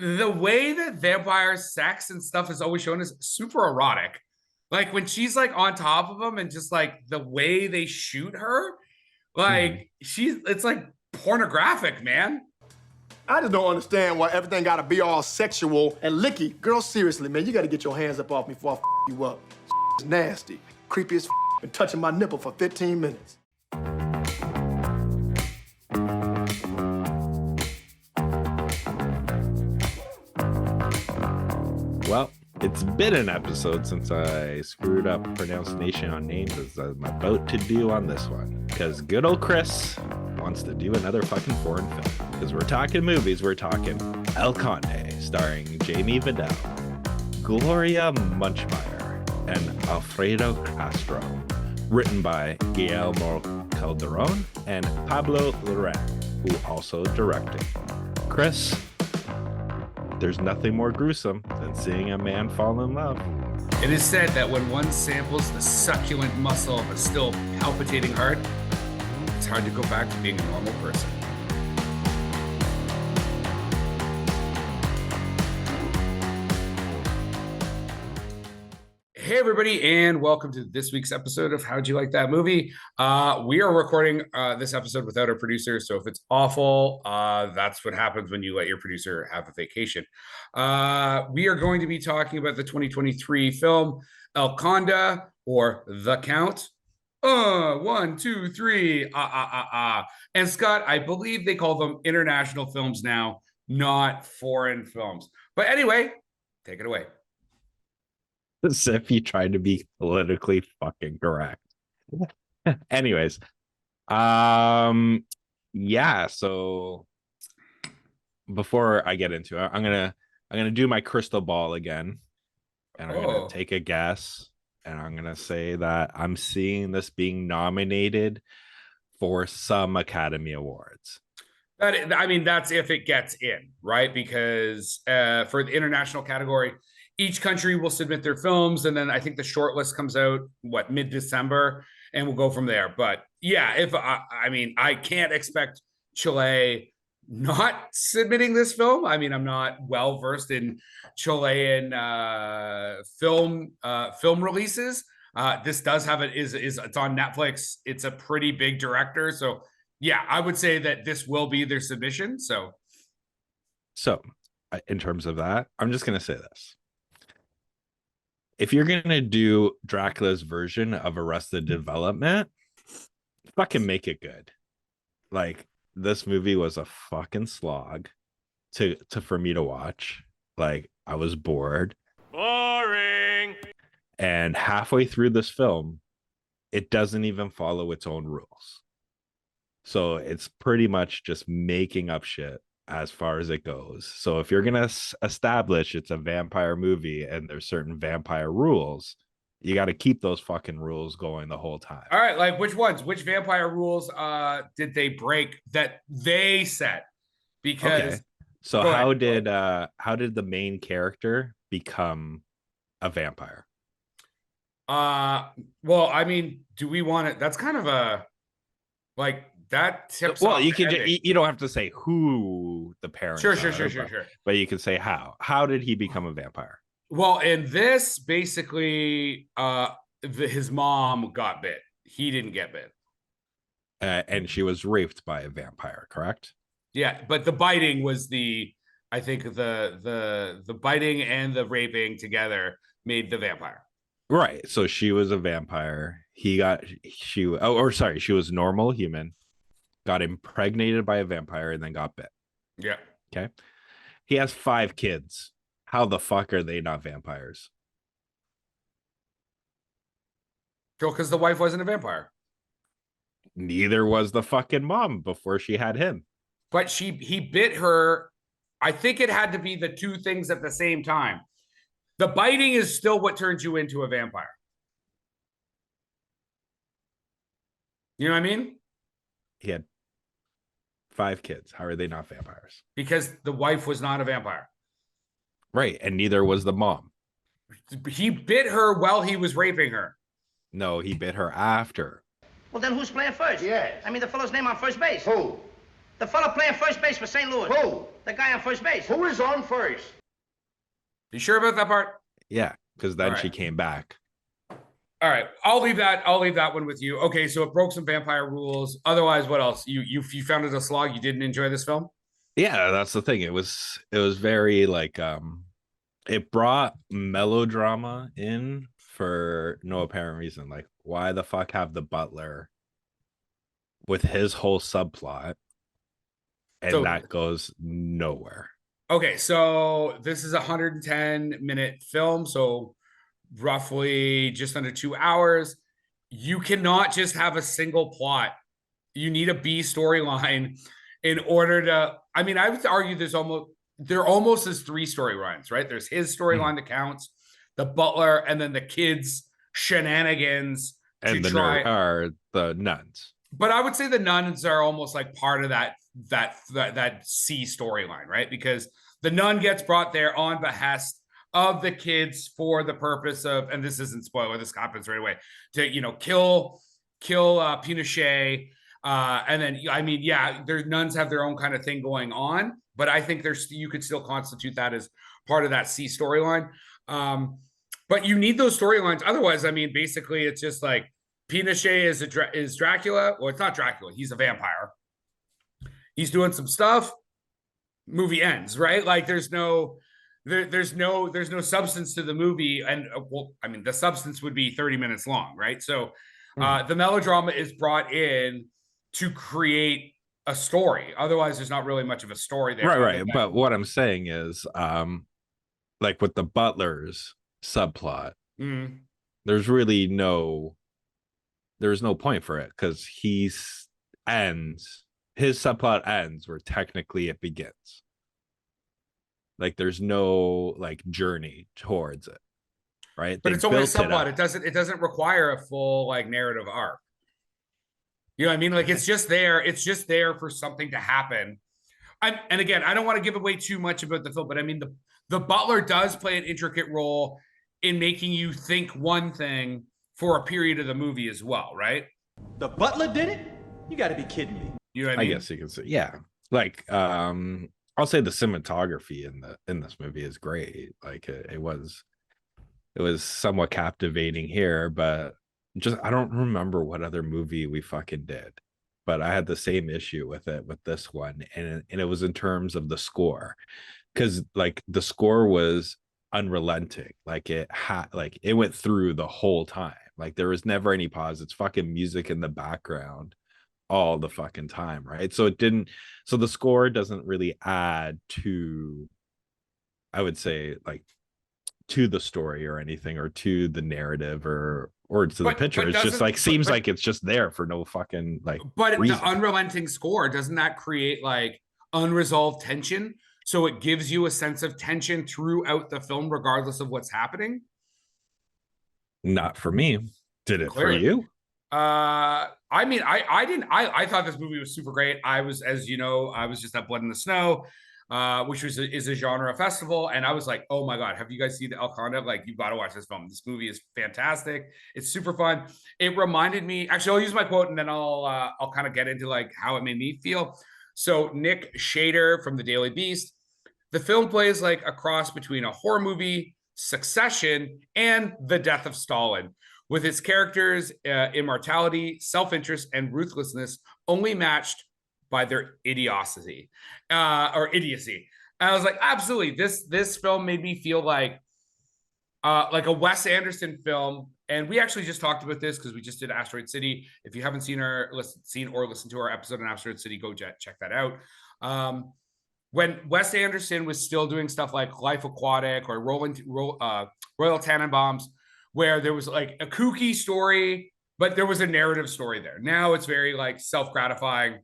the way that vampire sex and stuff is always shown is super erotic. Like when she's like on top of them and just like the way they shoot her, Mhm. like it's like pornographic, man. I just don't understand why everything gotta be all sexual and licky. Girl, seriously, man, you gotta get your hands up off me before I you up. It's nasty. Creepy as been touching my nipple for 15 minutes. Well, it's been an episode since I screwed up pronunciation on names as I'm about to do on this one. Because good old Chris wants to do another fucking foreign film. Because we're talking movies, we're talking El Conde, starring Jamie Vidal, Gloria Munchmeyer, and Alfredo Castro. Written by Guillermo Calderon and Pablo Larraínn, who also directed. Chris, there's nothing more gruesome than seeing a man fall in love. It is said that when one samples the succulent muscle of a still palpitating heart, it's hard to go back to being a normal person. Hey, everybody, and welcome to this week's episode of How'd You Like That Movie? We are recording this episode without our producer, so if it's awful, that's what happens when you let your producer have a vacation. We are going to be talking about the 2023 film El Conde, or The Count. One, two, three, And Scott, I believe they call them international films now, not foreign films. But anyway, take it away. As if you tried to be politically fucking correct. Anyways, yeah, so before I get into it, I'm gonna do my crystal ball again, and I'm gonna take a guess, and I'm gonna say that I'm seeing this being nominated for some Academy Awards. I mean, that's if it gets in, right? Because for the international category, each country will submit their films, and then I think the short list comes out mid-December, and we'll go from there. But yeah, if I mean, I can't expect Chile not submitting this film. I mean, I'm not well versed in Chilean film releases. This does have it's on Netflix. It's a pretty big director, so yeah, I would say that this will be their submission. So in terms of that, I'm just gonna say this. If you're gonna do Dracula's version of Arrested Development, fucking make it good. Like, this movie was a fucking slog to for me to watch. Like, I was bored. Boring. And halfway through this film, it doesn't even follow its own rules. So it's pretty much just making up shit as far as it goes. So if you're gonna establish it's a vampire movie and there's certain vampire rules, you got to keep those fucking rules going the whole time. All right, like which ones? Which vampire rules did they break that they set? Because okay. So how did the main character become a vampire? Well, I mean, do we want it? That's kind of a like that tips. Well, you can you don't have to say who the parents sure. But you can say how did he become a vampire? Well, in this, basically, his mom got bit. He didn't get bit. And she was raped by a vampire, correct? Yeah, but the biting was I think the biting and the raping together made the vampire. Right. So she was a vampire. She was normal human, got impregnated by a vampire, and then got bit. Yeah. Okay. He has 5 kids. How the fuck are they not vampires? Because the wife wasn't a vampire. Neither was the fucking mom before she had him. But he bit her. I think it had to be the two things at the same time. The biting is still what turns you into a vampire. You know what I mean? He had 5 kids. How are they not vampires? Because the wife was not a vampire. Right. And neither was the mom. He bit her while he was raping her. No, he bit her after. Well, then who's playing first? Yeah. I mean, the fellow's name on first base. Who? The fellow playing first base for St. Louis. Who? The guy on first base. Who is on first? You sure about that part? Yeah, because then All she right. came back. All right, I'll leave that one with you. Okay, so it broke some vampire rules. Otherwise, what else? You found it a slog. You didn't enjoy this film? Yeah, that's the thing. It was very like it brought melodrama in for no apparent reason. Like, why the fuck have the butler with his whole subplot, and So- that goes nowhere. Okay, so this is a 110-minute film, so roughly just under 2 hours. You cannot just have a single plot. You need a B storyline in order to. I mean, I would argue there almost is 3 storylines, right? There's his storyline that counts, the butler, and then the kids' shenanigans And to try. are the nuns. But I would say the nuns are almost like part of that C storyline, right? Because the nun gets brought there on behest of the kids for the purpose of, and this isn't spoiler, this happens right away, to kill Pinochet, and then I mean, yeah, their nuns have their own kind of thing going on, but I think you could still constitute that as part of that C storyline. But you need those storylines, otherwise, I mean, basically, it's just like Pinochet is Dracula. Well, it's not Dracula; he's a vampire. He's doing some stuff. Movie ends, right? Like there's no substance to the movie, and well, I mean, the substance would be 30 minutes long, right? So the melodrama is brought in to create a story. Otherwise, there's not really much of a story there. Right. But what I'm saying is, like with the butler's subplot, there's really there's no point for it because his subplot ends where technically it begins. Like there's no like journey towards it, right? But it's only a built it subplot. up. It doesn't require a full like narrative arc. You know what I mean? Like it's just there. It's just there for something to happen. And again, I don't want to give away too much about the film, but I mean the butler does play an intricate role in making you think one thing for a period of the movie as well, right? The butler did it? You got to be kidding me. You know what I mean? I guess you can say, yeah. Like, I'll say the cinematography in this movie is great. Like, it was somewhat captivating here, but just I don't remember what other movie we fucking did. But I had the same issue with this one, and it was in terms of the score, because like the score was unrelenting. Like it went through the whole time. Like there was never any pause. It's fucking music in the background all the fucking time, right? So the score doesn't really add to, I would say, like to the story or anything, or to the narrative or to the picture. It's just like seems like it's just there for no fucking like reason. The unrelenting score, doesn't that create like unresolved tension? So it gives you a sense of tension throughout the film, regardless of what's happening. Not for me. Did it Clearly. for you? I mean, I didn't. I thought this movie was super great. I was, as you know, I was just at Blood in the Snow, which is a genre festival, and I was like, oh my god, have you guys seen El Conde? Like, you've got to watch this film. This movie is fantastic. It's super fun. It reminded me. Actually, I'll use my quote, and then I'll kind of get into like how it made me feel. So Nick Schager from the Daily Beast. The film plays like a cross between a horror movie, Succession, and The Death of Stalin, with its characters' immortality, self-interest, and ruthlessness only matched by their idiocy. And I was like, absolutely, this film made me feel like a Wes Anderson film. And we actually just talked about this because we just did Asteroid City. If you haven't seen or listened to our episode on Asteroid City, go check that out. When Wes Anderson was still doing stuff like Life Aquatic or Royal Tenenbaums, where there was like a kooky story, but there was a narrative story there. Now it's very like self-gratifying.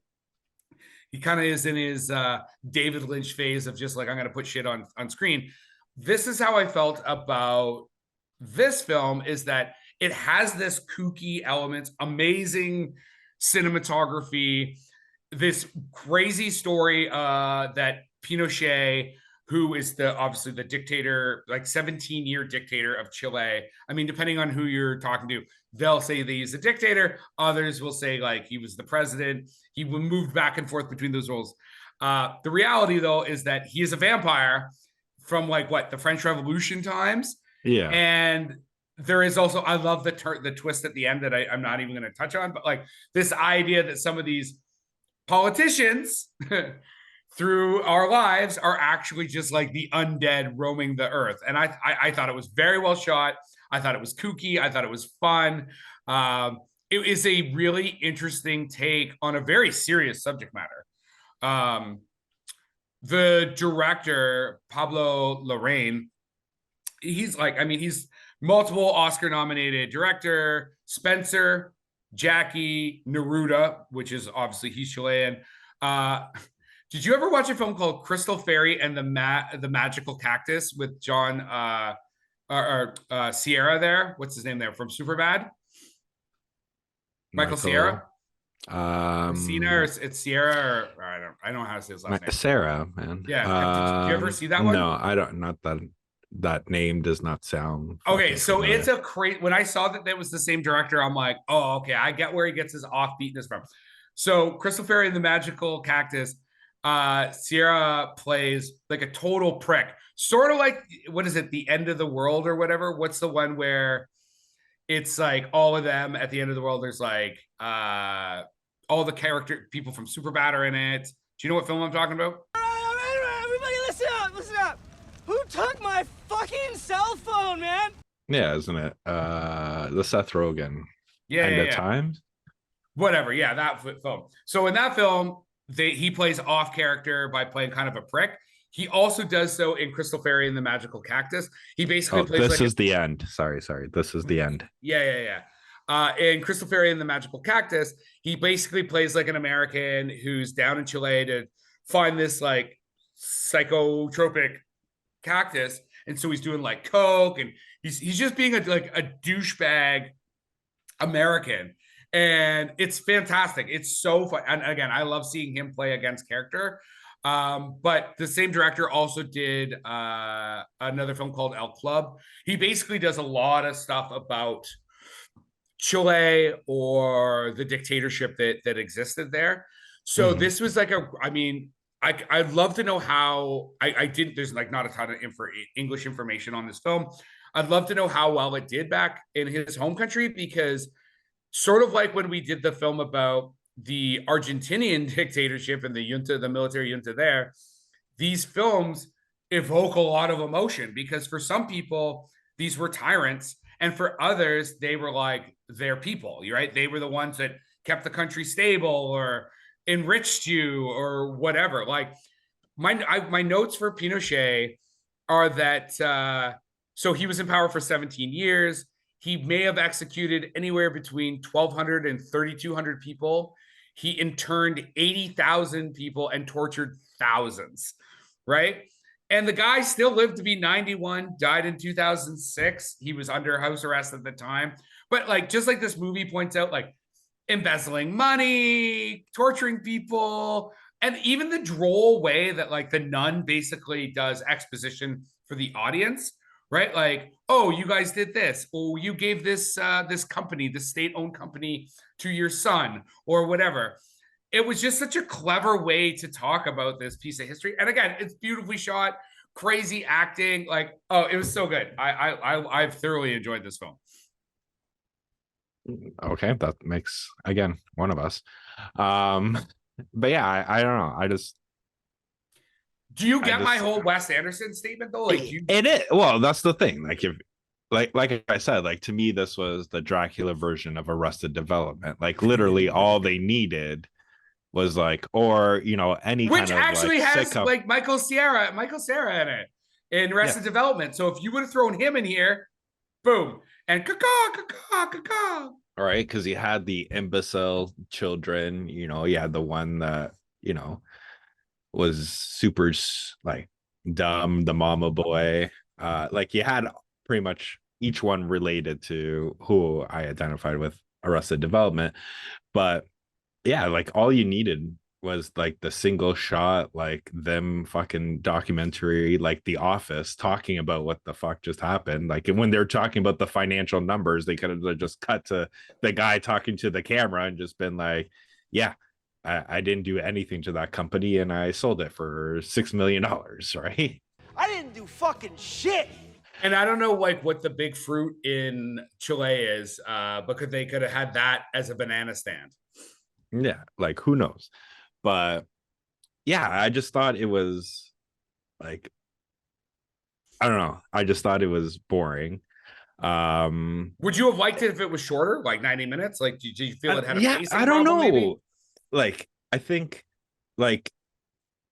He kind of is in his David Lynch phase of just like, I'm going to put shit on screen. This is how I felt about this film, is that it has this kooky elements, amazing cinematography, this crazy story that Pinochet who is obviously the dictator, like 17-year dictator of Chile. I mean, depending on who you're talking to, they'll say that he's a dictator. Others will say like he was the president. He moved back and forth between those roles. The reality, though, is that he is a vampire from like the French Revolution times. Yeah. And there is also, I love the twist at the end that I'm not even going to touch on, but like this idea that some of these politicians through our lives are actually just like the undead roaming the earth. And I thought it was very well shot. I thought it was kooky. I thought it was fun. It is a really interesting take on a very serious subject matter. The director, Pablo Larraínn, he's multiple Oscar nominated director. Spencer, Jackie, Neruda, which is obviously he's Chilean. Did you ever watch a film called Crystal Fairy and the Magical Cactus with John Sierra there? What's his name there from Superbad? Michael Sierra? Cena, or it's Sierra, or I don't know how to say his last name. Sarah, man. Yeah. Did you ever see that one? No, I don't. Not that name does not sound okay. So familiar. it's a crazy. When I saw that was the same director, I'm like, oh, okay, I get where he gets his offbeatness from. So Crystal Fairy and the Magical Cactus, Sierra plays like a total prick, sort of like, what is it, The End of the World or whatever? What's the one where it's like all of them at the end of the world? There's like all the character people from Superbad are in it. Do you know what film I'm talking about? Everybody listen up. Who took my fucking cell phone, man? Yeah, isn't it? The Seth Rogen. End of Times. Whatever. Yeah, that film. So in that film, he plays off character by playing kind of a prick. He also does so in Crystal Fairy and the Magical Cactus. He basically plays. This is the end. Sorry. This is the end. Yeah. In Crystal Fairy and the Magical Cactus, he basically plays like an American who's down in Chile to find this like psychotropic cactus, and so he's doing like coke, and he's just being a douchebag American, and it's fantastic. It's so fun, and again, I love seeing him play against character. But the same director also did another film called El Club. He basically does a lot of stuff about Chile or the dictatorship that existed there. So this was like I'd love to know how there's like not a ton of English information on this film. I'd love to know how well it did back in his home country, because sort of like when we did the film about the Argentinian dictatorship and the military junta there, these films evoke a lot of emotion, because for some people, these were tyrants, and for others, they were like their people, right? They were the ones that kept the country stable or enriched you or whatever. Like my notes for Pinochet are that so he was in power for 17 years. He may have executed anywhere between 1,200 and 3,200 people. He interned 80,000 people and tortured thousands, right? And the guy still lived to be 91, died in 2006. He was under house arrest at the time. But like, just like this movie points out, like embezzling money, torturing people, and even the droll way that like the nun basically does exposition for the audience, right? Like, oh, you guys did this. Oh, you gave this company, the state-owned company, to your son or whatever. It was just such a clever way to talk about this piece of history. And again, it's beautifully shot, crazy acting. Like, oh, it was so good. I've thoroughly enjoyed this film. Okay, that makes, again, one of us. But yeah, I don't know. Do you get my whole Wes Anderson statement though? Like, it is. Well, that's the thing. Like, if like I said, like to me, this was the Dracula version of Arrested Development. Like, literally, all they needed was like, or any which kind of actually like has sitcom. like Michael Cera in it in Arrested Development. So if you would have thrown him in here, boom, and caw. All right, because he had the imbecile children. He had the one that was super like dumb, the mama boy. Like you had pretty much each one related to who I identified with Arrested Development. But yeah, like all you needed was like the single shot, like them fucking documentary, like The Office, talking about what the fuck just happened. Like when they're talking about the financial numbers, they could have just cut to the guy talking to the camera and just been like, yeah, I didn't do anything to that company and I sold it for $6 million, right? I didn't do fucking shit. And I don't know like what the big fruit in Chile is, because they could have had that as a banana stand. Yeah, like who knows? But yeah, I just thought it was like, I don't know. I just thought it was boring. Would you have liked it if it was shorter, like 90 minutes? Like, did you feel it had a pacing I don't problem, know. maybe? Like, I think like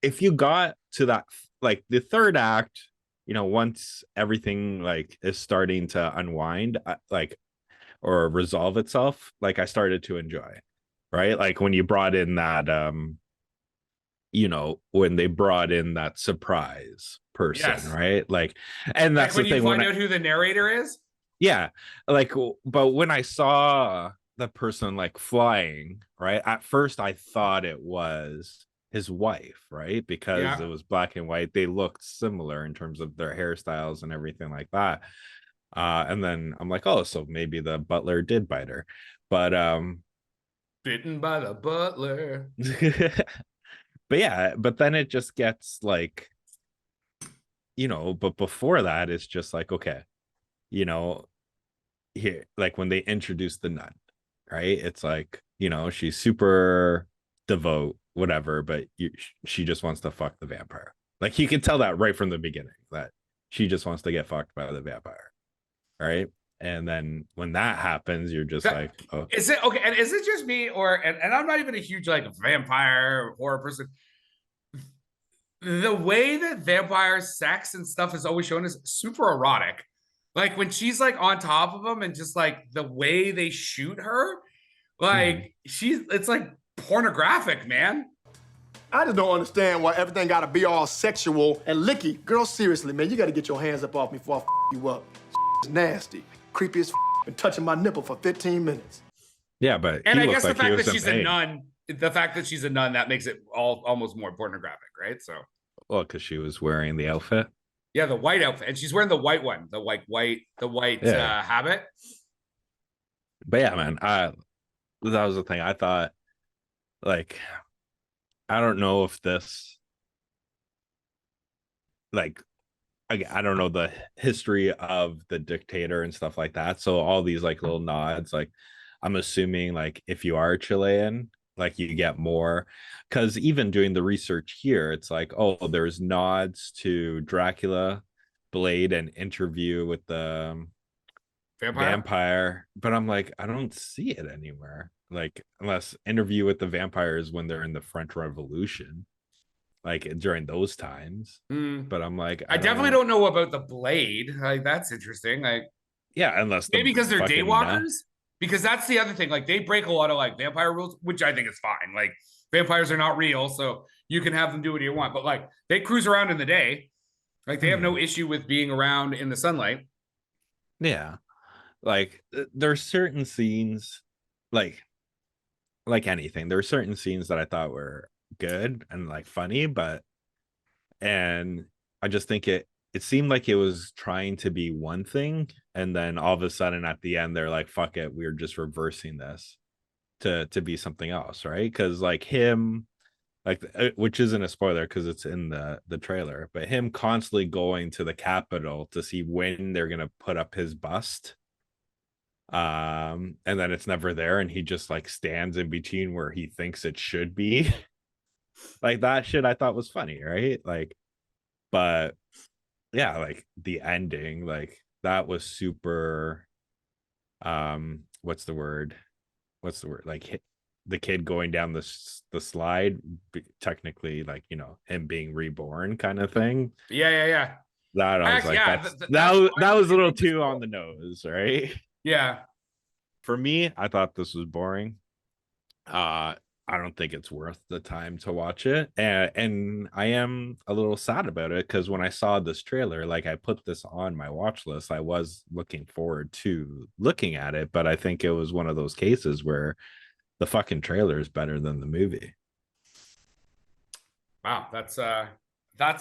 if you got to that, like the third act, once everything like is starting to unwind, like, or resolve itself, like I started to enjoy, right? Like when you brought in that, when they brought in that surprise person, Yes. right? Like, and that's like when the thing. you find out who the narrator is? Yeah, like, but when I saw the person like flying, right, at first I thought it was his wife, right? Because it was black and white. They looked similar in terms of their hairstyles and everything like that. And then I'm like, oh, so maybe the butler did bite her. But Bitten by the butler. but yeah, but then it just gets like, but before that, it's just like, okay, here, like when they introduce the nun, right? It's like, she's super devout, whatever, but she just wants to fuck the vampire. Like you can tell that right from the beginning that she just wants to get fucked by the vampire, right? And then when that happens, you're just like, oh. Is it okay? And is it just me, or and I'm not even a huge like vampire horror person. The way that vampire sex and stuff is always shown is super erotic. Like when she's like on top of him and just like the way they shoot her, like it's like pornographic, man. I just don't understand why everything gotta be all sexual and licky. Girl, seriously, man, you gotta get your hands up off me before I you up. It's nasty. Creepy as been touching my nipple for 15 minutes. Yeah, but and I guess the fact that she's a nun, that makes it almost more pornographic, right? So, well, because she was wearing the outfit. Yeah, the white outfit, and she's wearing the white one, the white habit. But yeah, man, that was the thing. I thought, like, I don't know if this, like, I don't know the history of the dictator and stuff like that. So all these like little nods, like, I'm assuming like if you are Chilean, like you get more, because even doing the research here, it's like, oh, there's nods to Dracula, Blade, and Interview with the vampire, but I'm like, I don't see it anywhere, like unless Interview with the Vampire is when they're in the French Revolution, like during those times. But I'm like, I definitely don't know about the Blade. Like that's interesting. Like, yeah, unless maybe because they're daywalkers. Because that's the other thing. Like they break a lot of like vampire rules, which I think is fine. Like vampires are not real, so you can have them do what you want. But like they cruise around in the day. Like they have no issue with being around in the sunlight. Yeah. Like there's certain scenes, like anything. There were certain scenes that I thought were good and like funny, and I just think it seemed like it was trying to be one thing, and then all of a sudden at the end they're like, fuck it, we're just reversing this to be something else, right? Because like him, like, which isn't a spoiler because it's in the trailer, but him constantly going to the Capitol to see when they're gonna put up his bust, and then it's never there, and he just like stands in between where he thinks it should be. Like that shit I thought was funny, right? Like, but yeah, like the ending, like that was super, what's the word, like the kid going down the slide, technically, like, him being reborn kind of thing. Yeah. That I was like, that was a little too on the nose, right? Yeah. For me, I thought this was boring. I don't think it's worth the time to watch it, and I am a little sad about it because when I saw this trailer, like I put this on my watch list, I was looking forward to looking at it, but I think it was one of those cases where the fucking trailer is better than the movie. Wow, that's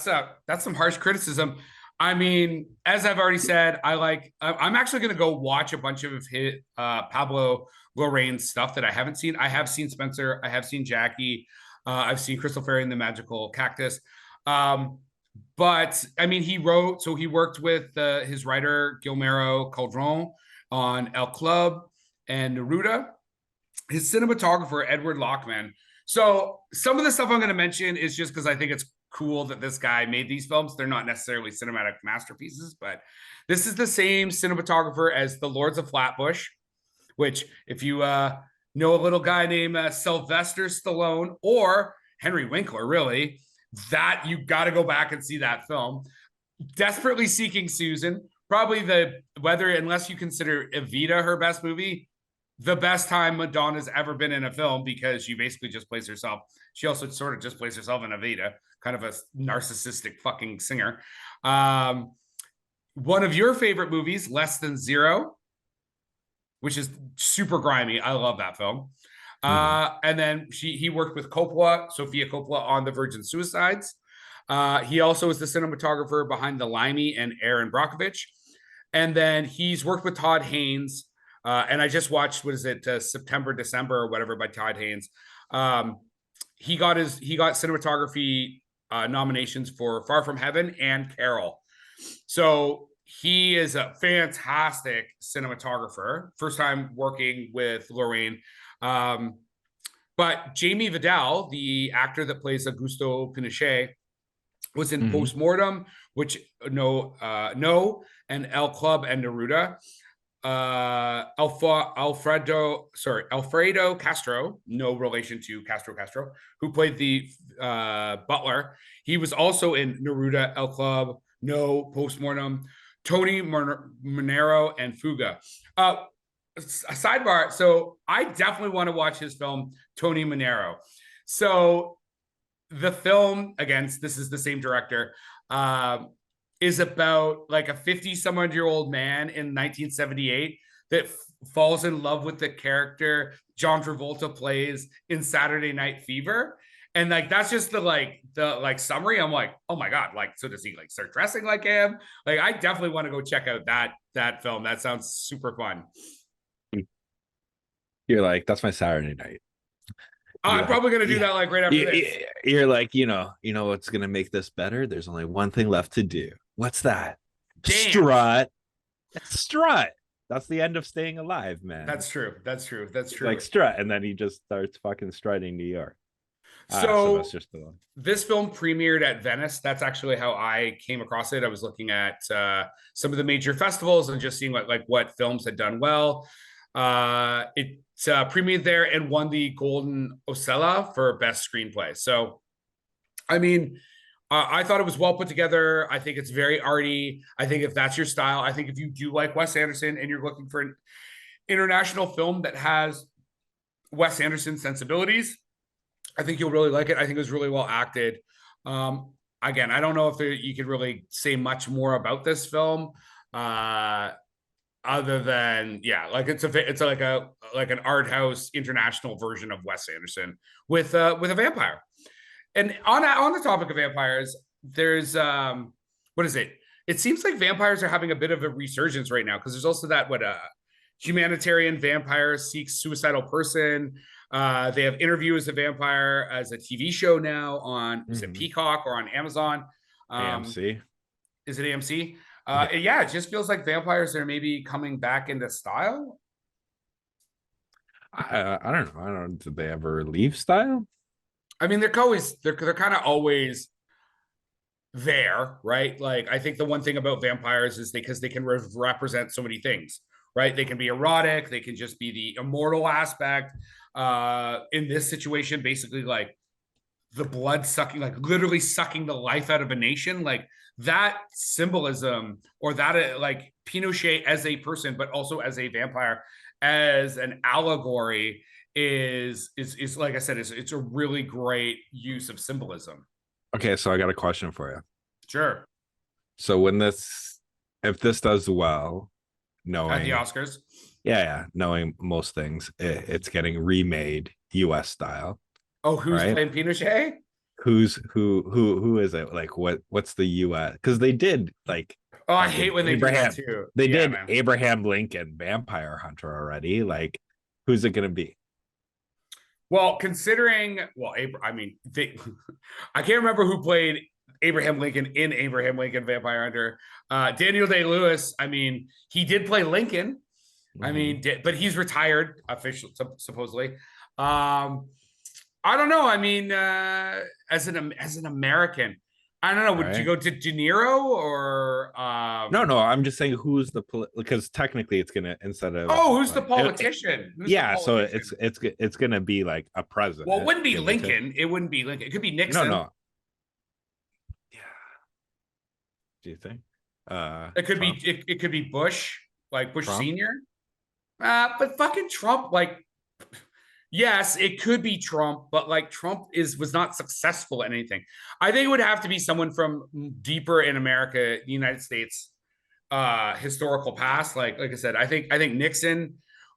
some harsh criticism. I mean, as I've already said, I'm actually going to go watch a bunch of his Pablo Larraín stuff that I haven't seen. I have seen Spencer. I have seen Jackie. I've seen Crystal Fairy and the Magical Cactus. But I mean, he worked with his writer Guillermo Caldron on El Club and Neruda. His cinematographer Edward Lockman. So some of the stuff I'm going to mention is just because I think it's cool that this guy made these films. They're not necessarily cinematic masterpieces, but this is the same cinematographer as The Lords of Flatbush, which if you know a little guy named Sylvester Stallone or Henry Winkler, really, that you got to go back and see that film. Desperately Seeking Susan, probably unless you consider Evita her best movie, the best time Madonna's ever been in a film, because she basically just plays herself. She also sort of just plays herself in Evita, kind of a narcissistic fucking singer. One of your favorite movies, Less Than Zero, which is super grimy. I love that film. And then he worked with Sofia Coppola, on The Virgin Suicides. He also is the cinematographer behind The Limey and Aaron Brockovich. And then he's worked with Todd Haynes. And I just watched, September, December, or whatever, by Todd Haynes. He got cinematography nominations for Far From Heaven and Carol. So he is a fantastic cinematographer. First time working with Larraín. But Jamie Vidal, the actor that plays Augusto Pinochet, was in Postmortem, which No, and El Club and Neruda. Alfredo Castro, no relation to Castro, who played the butler. He was also in Neruda, El Club, No, Postmortem, Tony Monero, and Fuga. A sidebar, so I definitely want to watch his film, Tony Monero. So the film, again, this is the same director, is about like a 50-some-odd-year-old man in 1978 that falls in love with the character John Travolta plays in Saturday Night Fever. And like, that's just the summary. I'm like, oh my God. Like, so does he like start dressing like him? Like, I definitely want to go check out that film. That sounds super fun. You're like, that's my Saturday night. I'm probably going to do that like right after this. You're like, you know what's going to make this better? There's only one thing left to do. What's that? Damn. Strut. That's the end of Staying Alive, man. That's true. Like strut, and then he just starts fucking strutting New York. So this film premiered at Venice. That's actually how I came across it. I was looking at some of the major festivals and just seeing what films had done well. It premiered there and won the Golden Osella for Best Screenplay. So, I mean, I thought it was well put together. I think it's very arty. I think if that's your style, I think if you do like Wes Anderson and you're looking for an international film that has Wes Anderson sensibilities, I think you'll really like it. I think it was really well acted. Again, I don't know if you could really say much more about this film. Other than it's like an art house international version of Wes Anderson with a vampire. And on the topic of vampires, there's what is it? It seems like vampires are having a bit of a resurgence right now, because there's also that humanitarian vampire seeks suicidal person. They have Interview as a Vampire as a TV show now on is it Peacock or on Amazon? AMC. Is it AMC? Yeah, it just feels like vampires are maybe coming back into style. I don't know. Did they ever leave style? I mean, they're kind of always there, right? Like, I think the one thing about vampires is because they can represent so many things, right? They can be erotic. They can just be the immortal aspect. In this situation, basically like the blood sucking, like literally sucking the life out of a nation, like that symbolism, or that like Pinochet as a person, but also as a vampire, as an allegory is like I said, it's a really great use of symbolism. Okay, so I got a question for you. Sure. So if this does well, knowing at the Oscars, knowing most things, it's getting remade US style. Oh, who's playing Pinochet? who is it? Like what's the US? Because they did like Oh, I hate when they do that too. They did man. Abraham Lincoln Vampire Hunter already. Like, who's it gonna be? Well, considering, I can't remember who played Abraham Lincoln in Abraham Lincoln Vampire Hunter. Daniel Day-Lewis, I mean, he did play Lincoln. I mean, but he's retired officially, supposedly. I don't know. I mean, as an American, I don't know. Would you go to De Niro or? No. I'm just saying who's because technically it's gonna instead of who's the politician? So it's gonna be like a president. Well, it wouldn't be Lincoln. It wouldn't be Lincoln. It could be Nixon. No. Yeah. Do you think? It could Trump? be. It could be Bush, like Bush Trump? Senior. But fucking Trump, like. Yes, it could be Trump, but like Trump was not successful at anything. I think it would have to be someone from deeper in America, the United States, historical past. Like I said, I think Nixon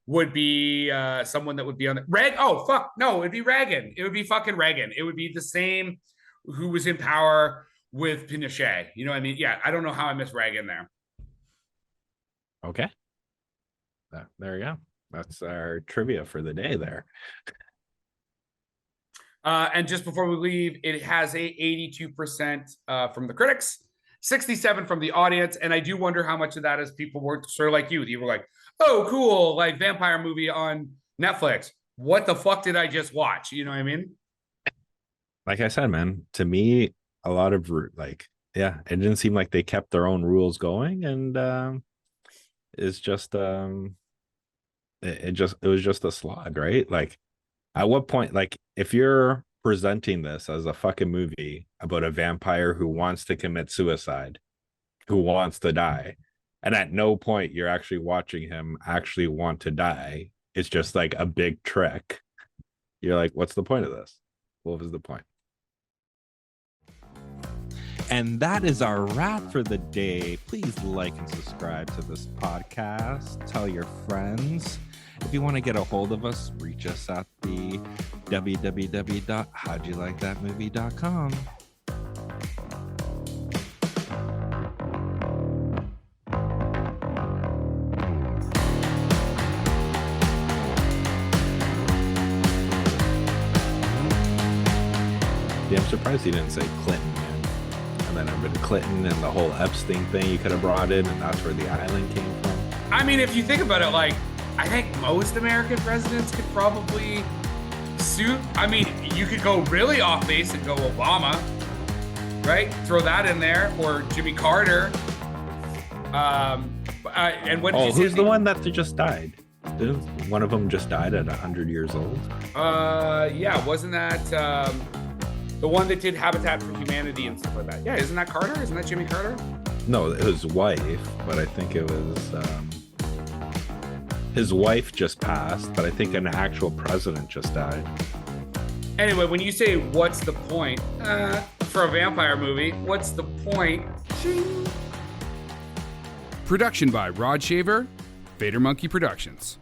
would be someone that would be on the Oh fuck, no, it'd be Reagan. It would be fucking Reagan. It would be the same who was in power with Pinochet. You know what I mean? Yeah, I don't know how I missed Reagan there. Okay, there you go. That's our trivia for the day there. And just before we leave, it has a 82% from the critics, 67 from the audience. And I do wonder how much of that is people were sort of like you. You were like, oh, cool, like vampire movie on Netflix. What the fuck did I just watch? You know what I mean? Like I said, man, to me, a lot of it didn't seem like they kept their own rules going. And it's just... it was just a slog, right? Like, at what point, like, if you're presenting this as a fucking movie about a vampire who wants to commit suicide, who wants to die, and at no point you're actually watching him actually want to die, it's just like a big trick. You're like, what's the point of this? What was the point? And that is our wrap for the day. Please like and subscribe to this podcast. Tell your friends. If you want to get a hold of us, reach us at the www.howdyoulikethatmovie.com. Yeah, I'm surprised he didn't say Clinton, man. And then I've been Clinton and the whole Epstein thing you could have brought in, and that's where the island came from. I mean, if you think about it, like, I think most American presidents could probably suit. I mean, you could go really off base and go Obama, right? Throw that in there, or Jimmy Carter. And what? Who's the one that just died? Didn't one of them just died at 100 years old? Yeah, wasn't that the one that did Habitat for Humanity and stuff like that? Yeah, isn't that Carter? Isn't that Jimmy Carter? No, it was wife, but I think it was. His wife just passed, but I think an actual president just died. Anyway, when you say what's the point for a vampire movie, what's the point? Production by Rod Shaver, Vader Monkey Productions.